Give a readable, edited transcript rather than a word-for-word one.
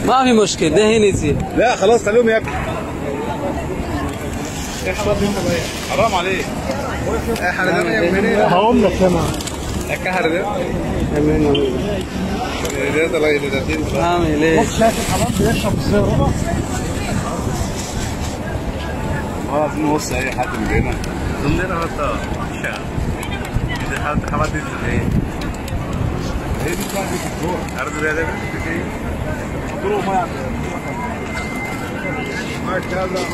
ما في مشكلة ده هنا يصير. لا خلاص خليهم ياكلوا. حرام عليك. حردان يا منين؟ هقوم لك انا. اكل حردان؟ ده طلع ده عامل ايه؟ شايف الحمام بيشرب الزر. عايزين نوصي اي حد من هنا. كلنا غلطان. إذا حالة حوادث إيه؟ هي دي بتاعت الدكتور. عرض هذا إيه؟ دكتور ما شاء الله.